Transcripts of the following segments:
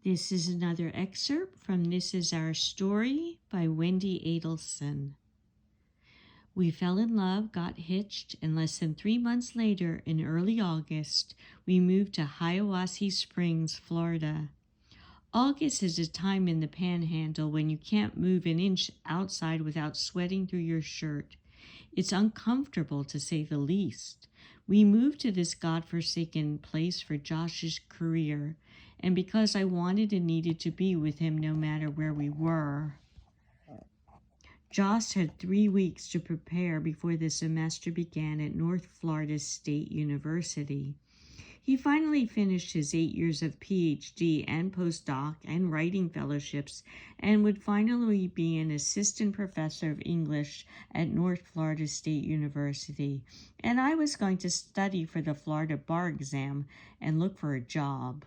This is another excerpt from This Is Our Story by Wendi Adelson. We fell in love, got hitched, and less than 3 months later, in early August, we moved to Hawasi Springs, Florida. August is a time in the Panhandle when you can't move an inch outside without sweating through your shirt. It's uncomfortable, to say the least. We moved to this godforsaken place for Josh's career, and because I wanted and needed to be with him no matter where we were. Josh had 3 weeks to prepare before the semester began at Noryh Florida State University. He finally finished his 8 years of PhD and postdoc and writing fellowships and would finally be an assistant professor of English at Noryh Florida State University. And I was going to study for the Florida bar exam and look for a job.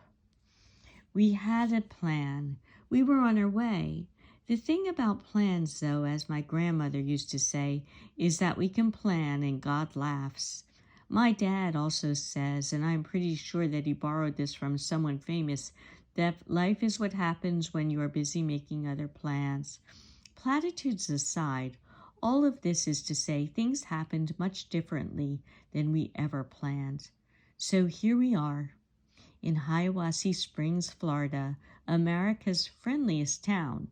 We had a plan. We were on our way. The thing about plans, though, as my grandmother used to say, is that we can plan and God laughs. My dad also says, and I'm pretty sure that he borrowed this from someone famous, that life is what happens when you are busy making other plans. Platitudes aside, all of this is to say things happened much differently than we ever planned. So here we are, in Hawasi Springs, Florida, America's friendliest town.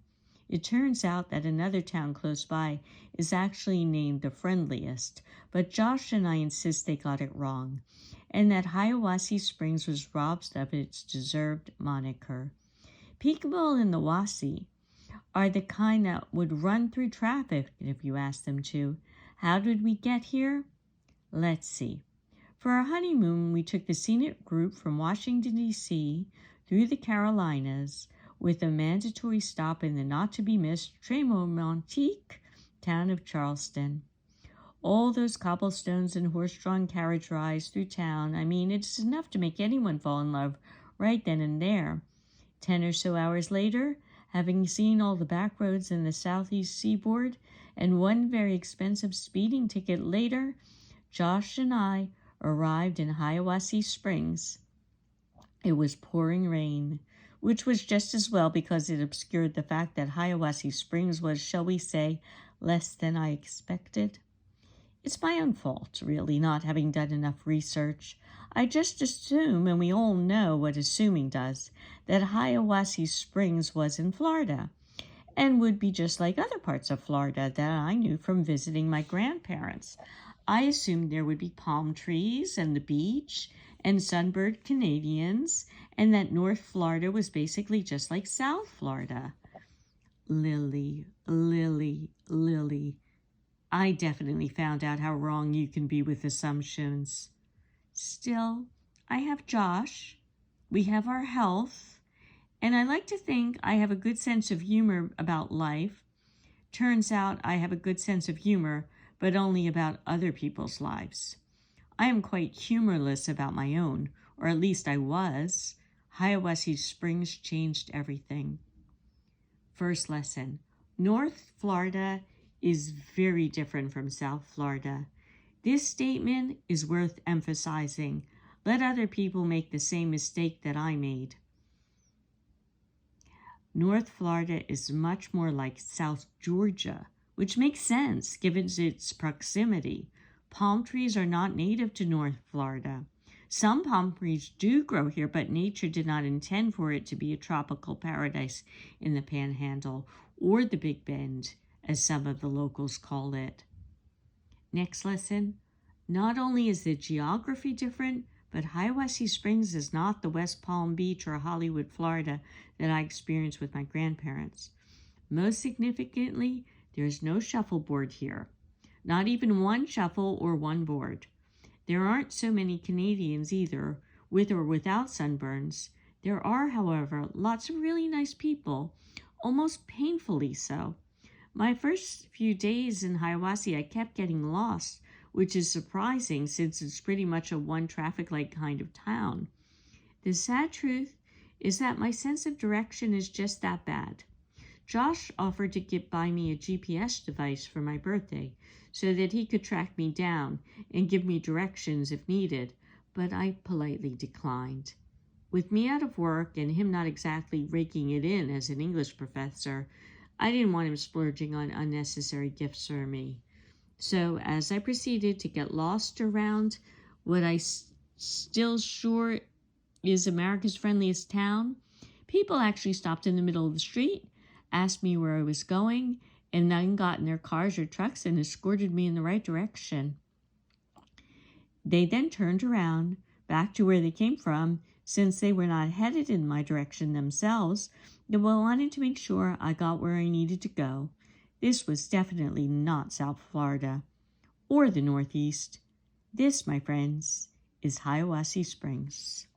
It turns out that another town close by is actually named the friendliest, but Josh and I insist they got it wrong, and that Hawasi Springs was robbed of its deserved moniker. People in the Hawasi are the kind that would run through traffic if you asked them to. How did we get here? Let's see. For our honeymoon, we took the scenic route from Washington, D.C. through the Carolinas, with a mandatory stop in the not-to-be-missed Très romantique town of Charleston. All those cobblestones and horse-drawn carriage rides through town, it's enough to make anyone fall in love right then and there. 10 or so hours later, having seen all the back roads in the southeast seaboard, and one very expensive speeding ticket later, Josh and I arrived in Hawasi Springs. It was pouring rain, which was just as well because it obscured the fact that Hawasi Springs was, shall we say, less than I expected. It's my own fault, really, not having done enough research. I just assume, and we all know what assuming does, that Hawasi Springs was in Florida and would be just like other parts of Florida that I knew from visiting my grandparents. I assumed there would be palm trees and the beach and sunburned Canadians, and that North Florida was basically just like South Florida. Lily. I definitely found out how wrong you can be with assumptions. Still, I have Josh, we have our health, and I like to think I have a good sense of humor about life. Turns out I have a good sense of humor, but only about other people's lives. I am quite humorless about my own, or at least I was. Hawasi Springs changed everything. First lesson. North Florida is very different from South Florida. This statement is worth emphasizing. Let other people make the same mistake that I made. North Florida is much more like South Georgia, which makes sense given its proximity. Palm trees are not native to North Florida. Some palm trees do grow here, but nature did not intend for it to be a tropical paradise in the Panhandle, or the Big Bend, as some of the locals call it. Next lesson. Not only is the geography different, but Hawasi Springs is not the West Palm Beach or Hollywood, Florida that I experienced with my grandparents. Most significantly, there is no shuffleboard here. Not even one shuffle or one board. There aren't so many Canadians either, with or without sunburns. There are, however, lots of really nice people, almost painfully so. My first few days in Hawasi, I kept getting lost, which is surprising since it's pretty much a one traffic light kind of town. The sad truth is that my sense of direction is just that bad. Josh offered to buy me a GPS device for my birthday so that he could track me down and give me directions if needed, but I politely declined. With me out of work and him not exactly raking it in as an English professor, I didn't want him splurging on unnecessary gifts for me. So as I proceeded to get lost around what I still sure is America's friendliest town, people actually stopped in the middle of the street, asked me where I was going, and then got in their cars or trucks and escorted me in the right direction. They then turned around back to where they came from, since they were not headed in my direction themselves. They wanted to make sure I got where I needed to go. This was definitely not South Florida or the Northeast. This, my friends, is Hawasi Springs.